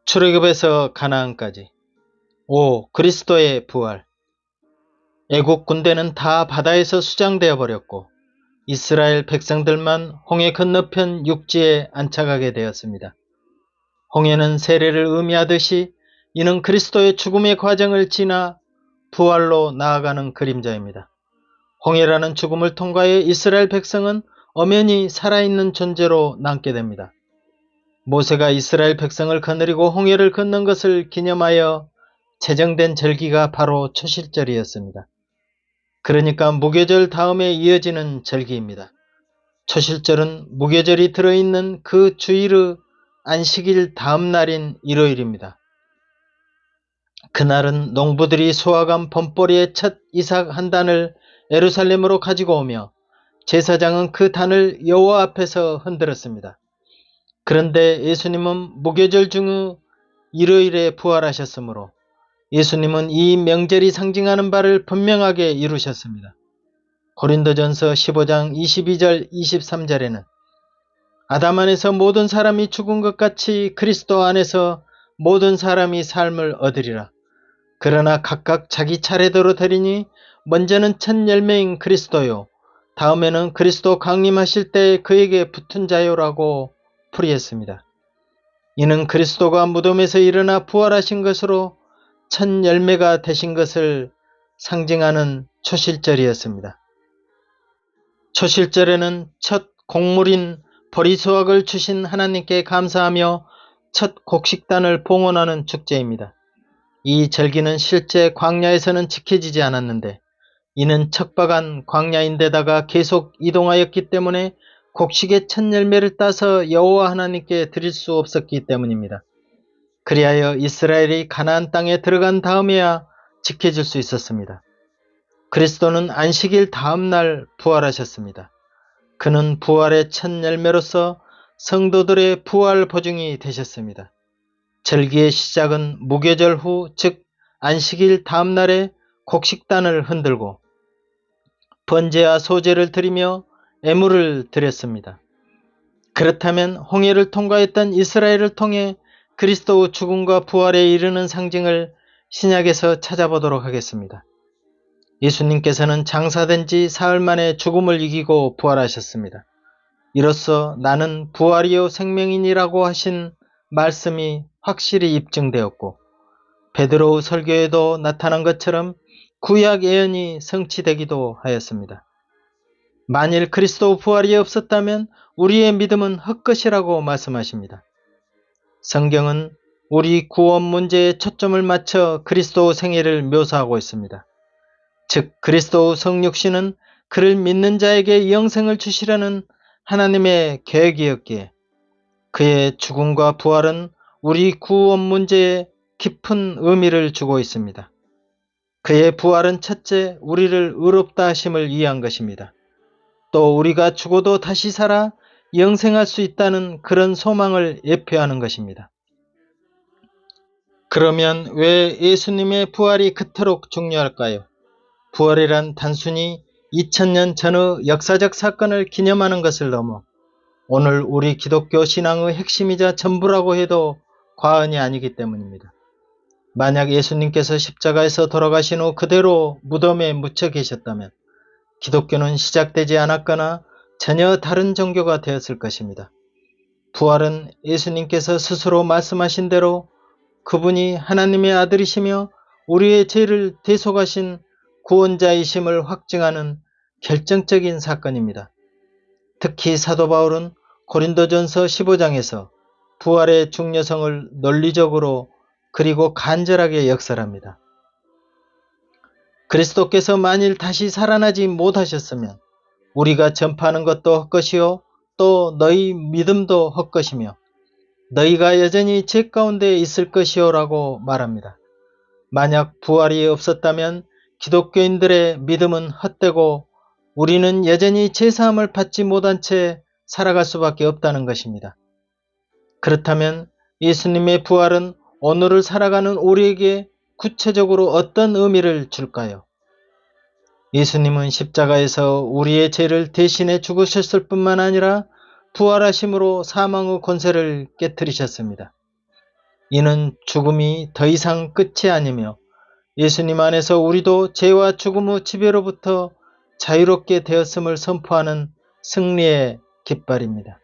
출애굽에서 가나안까지. 5. 그리스도의 부활. 애국 군대는 다 바다에서 수장되어 버렸고 이스라엘 백성들만 홍해 건너편 육지에 안착하게 되었습니다. 홍해는 세례를 의미하듯이 이는 그리스도의 죽음의 과정을 지나 부활로 나아가는 그림자입니다. 홍해라는 죽음을 통과해 이스라엘 백성은 엄연히 살아있는 존재로 남게 됩니다. 모세가 이스라엘 백성을 거느리고 홍해를 건넌 것을 기념하여 제정된 절기가 바로 초실절이었습니다. 그러니까 무교절 다음에 이어지는 절기입니다. 초실절은 무교절이 들어있는 그 주일의 안식일 다음 날인 일요일입니다. 그날은 농부들이 수확한 범보리의 첫 이삭 한 단을 예루살렘으로 가지고 오며 제사장은 그 단을 여호와 앞에서 흔들었습니다. 그런데 예수님은 무교절 중의 일요일에 부활하셨으므로 예수님은 이 명절이 상징하는 바를 분명하게 이루셨습니다. 고린도전서 15장 22절 23절에는 아담 안에서 모든 사람이 죽은 것 같이 그리스도 안에서 모든 사람이 삶을 얻으리라. 그러나 각각 자기 차례대로 되리니 먼저는 첫 열매인 그리스도요, 다음에는 그리스도 강림하실 때 그에게 붙은 자요라고 풀이했습니다. 이는 그리스도가 무덤에서 일어나 부활하신 것으로 첫 열매가 되신 것을 상징하는 초실절이었습니다. 초실절에는 첫 곡물인 보리수확을 주신 하나님께 감사하며 첫 곡식단을 봉헌하는 축제입니다. 이 절기는 실제 광야에서는 지켜지지 않았는데 이는 척박한 광야인데다가 계속 이동하였기 때문에 곡식의 첫 열매를 따서 여호와 하나님께 드릴 수 없었기 때문입니다. 그리하여 이스라엘이 가나안 땅에 들어간 다음에야 지켜질 수 있었습니다. 그리스도는 안식일 다음 날 부활하셨습니다. 그는 부활의 첫 열매로서 성도들의 부활 보증이 되셨습니다. 절기의 시작은 무교절 후, 즉 안식일 다음 날에 곡식단을 흔들고 번제와 소제를 드리며 애물을 드렸습니다. 그렇다면 홍해를 통과했던 이스라엘을 통해 그리스도의 죽음과 부활에 이르는 상징을 신약에서 찾아보도록 하겠습니다. 예수님께서는 장사된 지 사흘 만에 죽음을 이기고 부활하셨습니다. 이로써 나는 부활이요 생명이니라고 하신 말씀이 확실히 입증되었고 베드로의 설교에도 나타난 것처럼 구약 예언이 성취되기도 하였습니다. 만일 그리스도 부활이 없었다면 우리의 믿음은 헛것이라고 말씀하십니다. 성경은 우리 구원 문제에 초점을 맞춰 그리스도 생애를 묘사하고 있습니다. 즉 그리스도의 성육신은 그를 믿는 자에게 영생을 주시려는 하나님의 계획이었기에 그의 죽음과 부활은 우리 구원 문제에 깊은 의미를 주고 있습니다. 그의 부활은 첫째 우리를 의롭다 하심을 위한 것입니다. 또 우리가 죽어도 다시 살아 영생할 수 있다는 그런 소망을 예표하는 것입니다. 그러면 왜 예수님의 부활이 그토록 중요할까요? 부활이란 단순히 2000년 전의 역사적 사건을 기념하는 것을 넘어 오늘 우리 기독교 신앙의 핵심이자 전부라고 해도 과언이 아니기 때문입니다. 만약 예수님께서 십자가에서 돌아가신 후 그대로 무덤에 묻혀 계셨다면 기독교는 시작되지 않았거나 전혀 다른 종교가 되었을 것입니다. 부활은 예수님께서 스스로 말씀하신 대로 그분이 하나님의 아들이시며 우리의 죄를 대속하신 구원자이심을 확증하는 결정적인 사건입니다. 특히 사도 바울은 고린도전서 15장에서 부활의 중요성을 논리적으로 그리고 간절하게 역설합니다. 그리스도께서 만일 다시 살아나지 못하셨으면 우리가 전파하는 것도 헛것이요 또 너희 믿음도 헛것이며 너희가 여전히 죄 가운데 있을 것이요 라고 말합니다. 만약 부활이 없었다면 기독교인들의 믿음은 헛되고 우리는 여전히 죄사함을 받지 못한 채 살아갈 수밖에 없다는 것입니다. 그렇다면 예수님의 부활은 오늘을 살아가는 우리에게 구체적으로 어떤 의미를 줄까요? 예수님은 십자가에서 우리의 죄를 대신해 죽으셨을 뿐만 아니라 부활하심으로 사망의 권세를 깨뜨리셨습니다. 이는 죽음이 더 이상 끝이 아니며 예수님 안에서 우리도 죄와 죽음 후 지배로부터 자유롭게 되었음을 선포하는 승리의 깃발입니다.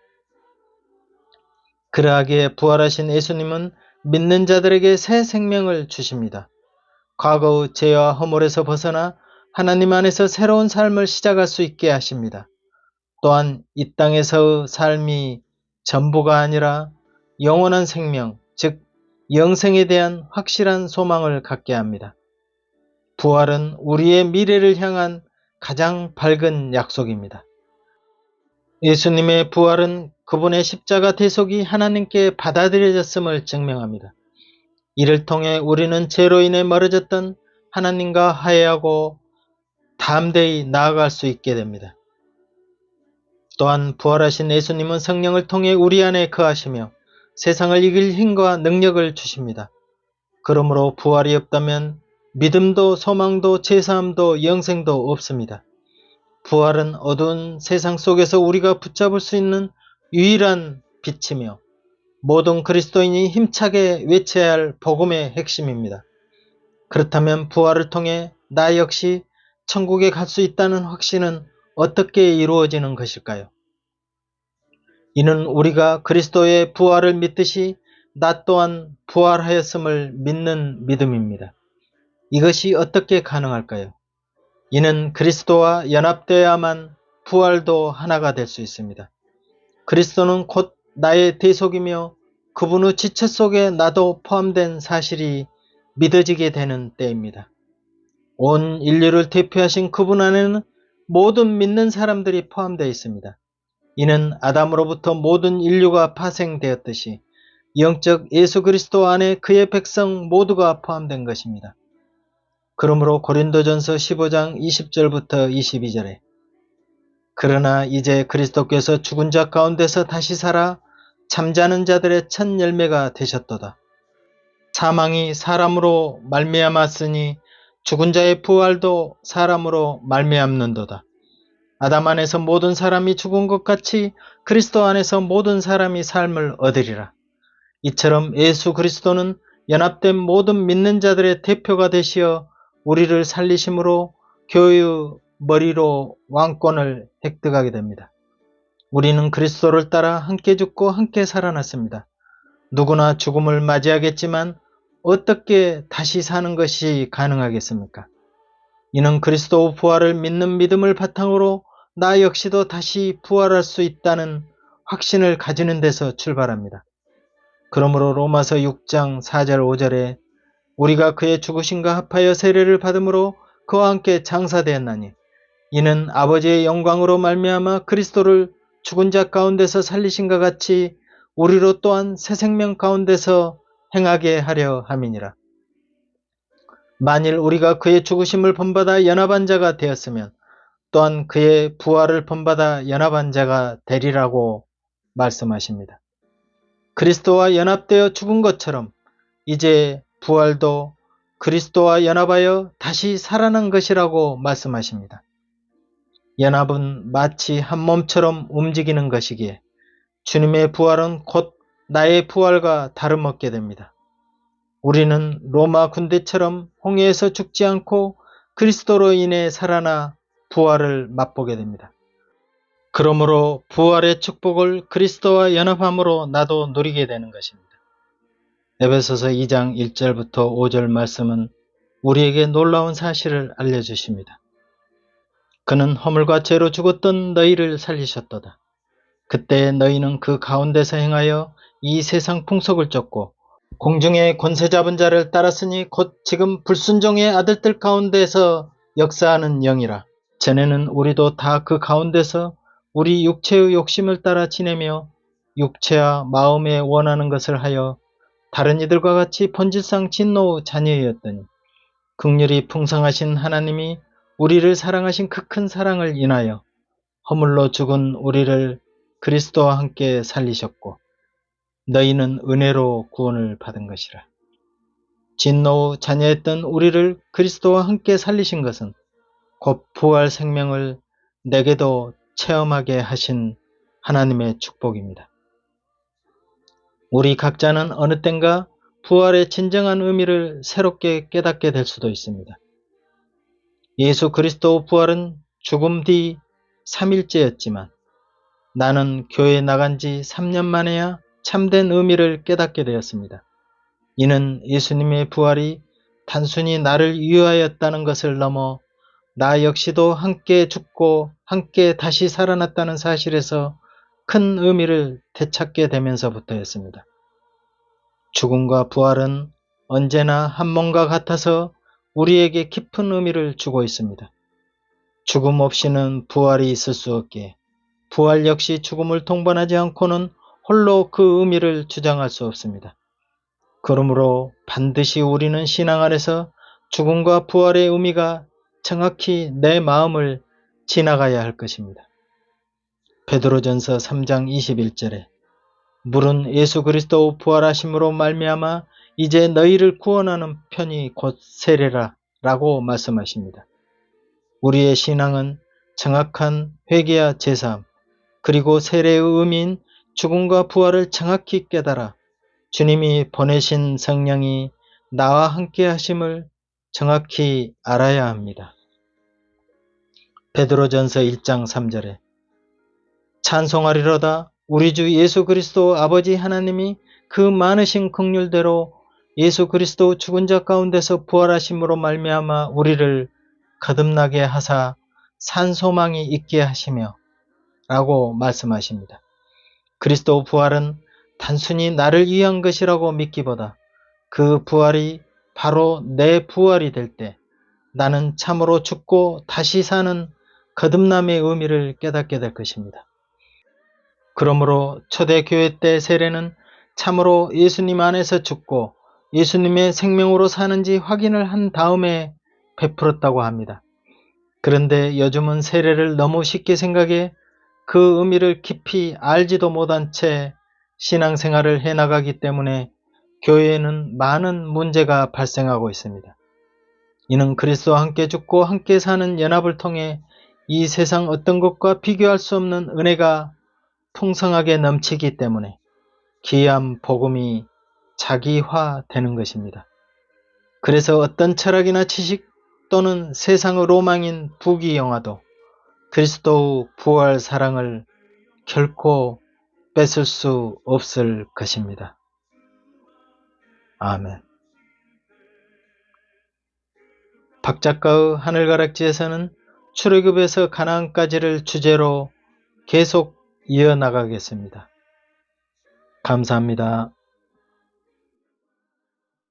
그러하기에 부활하신 예수님은 믿는 자들에게 새 생명을 주십니다. 과거의 죄와 허물에서 벗어나 하나님 안에서 새로운 삶을 시작할 수 있게 하십니다. 또한 이 땅에서의 삶이 전부가 아니라 영원한 생명, 즉 영생에 대한 확실한 소망을 갖게 합니다. 부활은 우리의 미래를 향한 가장 밝은 약속입니다. 예수님의 부활은 그분의 십자가 대속이 하나님께 받아들여졌음을 증명합니다. 이를 통해 우리는 죄로 인해 멀어졌던 하나님과 화해하고 담대히 나아갈 수 있게 됩니다. 또한 부활하신 예수님은 성령을 통해 우리 안에 거하시며 세상을 이길 힘과 능력을 주십니다. 그러므로 부활이 없다면 믿음도 소망도 제사함도 영생도 없습니다. 부활은 어두운 세상 속에서 우리가 붙잡을 수 있는 유일한 빛이며 모든 그리스도인이 힘차게 외쳐야 할 복음의 핵심입니다. 그렇다면 부활을 통해 나 역시 천국에 갈 수 있다는 확신은 어떻게 이루어지는 것일까요? 이는 우리가 그리스도의 부활을 믿듯이 나 또한 부활하였음을 믿는 믿음입니다. 이것이 어떻게 가능할까요? 이는 그리스도와 연합되어야만 부활도 하나가 될 수 있습니다. 그리스도는 곧 나의 대속이며 그분의 지체 속에 나도 포함된 사실이 믿어지게 되는 때입니다. 온 인류를 대표하신 그분 안에는 모든 믿는 사람들이 포함되어 있습니다. 이는 아담으로부터 모든 인류가 파생되었듯이 영적 예수 그리스도 안에 그의 백성 모두가 포함된 것입니다. 그러므로 고린도전서 15장 20절부터 22절에 그러나 이제 그리스도께서 죽은 자 가운데서 다시 살아 잠자는 자들의 첫 열매가 되셨도다. 사망이 사람으로 말미암았으니 죽은 자의 부활도 사람으로 말미암는도다. 아담 안에서 모든 사람이 죽은 것 같이 그리스도 안에서 모든 사람이 삶을 얻으리라. 이처럼 예수 그리스도는 연합된 모든 믿는 자들의 대표가 되시어 우리를 살리심으로 교회의 머리로 왕권을 획득하게 됩니다. 우리는 그리스도를 따라 함께 죽고 함께 살아났습니다. 누구나 죽음을 맞이하겠지만 어떻게 다시 사는 것이 가능하겠습니까? 이는 그리스도 부활을 믿는 믿음을 바탕으로 나 역시도 다시 부활할 수 있다는 확신을 가지는 데서 출발합니다. 그러므로 로마서 6장 4절 5절에 우리가 그의 죽으심과 합하여 세례를 받음으로 그와 함께 장사되었나니 이는 아버지의 영광으로 말미암아 그리스도를 죽은 자 가운데서 살리신과 같이 우리로 또한 새 생명 가운데서 행하게 하려 함이니라. 만일 우리가 그의 죽으심을 본받아 연합한 자가 되었으면 또한 그의 부활을 본받아 연합한 자가 되리라고 말씀하십니다. 그리스도와 연합되어 죽은 것처럼 이제 부활도 그리스도와 연합하여 다시 살아난 것이라고 말씀하십니다. 연합은 마치 한 몸처럼 움직이는 것이기에 주님의 부활은 곧 나의 부활과 다름없게 됩니다. 우리는 로마 군대처럼 홍해에서 죽지 않고 그리스도로 인해 살아나 부활을 맛보게 됩니다. 그러므로 부활의 축복을 그리스도와 연합함으로 나도 누리게 되는 것입니다. 에베소서 2장 1절부터 5절 말씀은 우리에게 놀라운 사실을 알려주십니다. 그는 허물과 죄로 죽었던 너희를 살리셨도다. 그때 너희는 그 가운데서 행하여 이 세상 풍속을 쫓고 공중의 권세 잡은 자를 따랐으니 곧 지금 불순종의 아들들 가운데서 역사하는 영이라. 전에는 우리도 다 그 가운데서 우리 육체의 욕심을 따라 지내며 육체와 마음에 원하는 것을 하여 다른 이들과 같이 본질상 진노의 자녀였더니 긍휼이 풍성하신 하나님이 우리를 사랑하신 그 큰 사랑을 인하여 허물로 죽은 우리를 그리스도와 함께 살리셨고 너희는 은혜로 구원을 받은 것이라. 진노의 자녀였던 우리를 그리스도와 함께 살리신 것은 곧 부활 생명을 내게도 체험하게 하신 하나님의 축복입니다. 우리 각자는 어느 땐가 부활의 진정한 의미를 새롭게 깨닫게 될 수도 있습니다. 예수 그리스도 부활은 죽음 뒤 3일째였지만 나는 교회 나간 지 3년 만에야 참된 의미를 깨닫게 되었습니다. 이는 예수님의 부활이 단순히 나를 위하였다는 것을 넘어 나 역시도 함께 죽고 함께 다시 살아났다는 사실에서 큰 의미를 되찾게 되면서부터였습니다. 죽음과 부활은 언제나 한 몸과 같아서 우리에게 깊은 의미를 주고 있습니다. 죽음 없이는 부활이 있을 수 없기에 부활 역시 죽음을 동반하지 않고는 홀로 그 의미를 주장할 수 없습니다. 그러므로 반드시 우리는 신앙 안에서 죽음과 부활의 의미가 정확히 내 마음을 지나가야 할 것입니다. 베드로전서 3장 21절에 물은 예수 그리스도 부활하심으로 말미암아 이제 너희를 구원하는 편이 곧 세례라 라고 말씀하십니다. 우리의 신앙은 정확한 회개와 제사함 그리고 세례의 의미인 죽음과 부활을 정확히 깨달아 주님이 보내신 성령이 나와 함께 하심을 정확히 알아야 합니다. 베드로전서 1장 3절에 찬송하리로다 우리 주 예수 그리스도 아버지 하나님이 그 많으신 긍휼대로 예수 그리스도 죽은 자 가운데서 부활하심으로 말미암아 우리를 거듭나게 하사 산 소망이 있게 하시며 라고 말씀하십니다. 그리스도 부활은 단순히 나를 위한 것이라고 믿기보다 그 부활이 바로 내 부활이 될 때 나는 참으로 죽고 다시 사는 거듭남의 의미를 깨닫게 될 것입니다. 그러므로 초대교회 때 세례는 참으로 예수님 안에서 죽고 예수님의 생명으로 사는지 확인을 한 다음에 베풀었다고 합니다. 그런데 요즘은 세례를 너무 쉽게 생각해 그 의미를 깊이 알지도 못한 채 신앙생활을 해나가기 때문에 교회에는 많은 문제가 발생하고 있습니다. 이는 그리스도와 함께 죽고 함께 사는 연합을 통해 이 세상 어떤 것과 비교할 수 없는 은혜가 풍성하게 넘치기 때문에 귀한 복음이 자기화되는 것입니다. 그래서 어떤 철학이나 지식 또는 세상의 로망인 부귀영화도 그리스도의 부활 사랑을 결코 뺏을 수 없을 것입니다. 아멘. 박 작가의 하늘가락지에서는 출애굽에서 가나안까지를 주제로 계속 이어나가겠습니다. 감사합니다.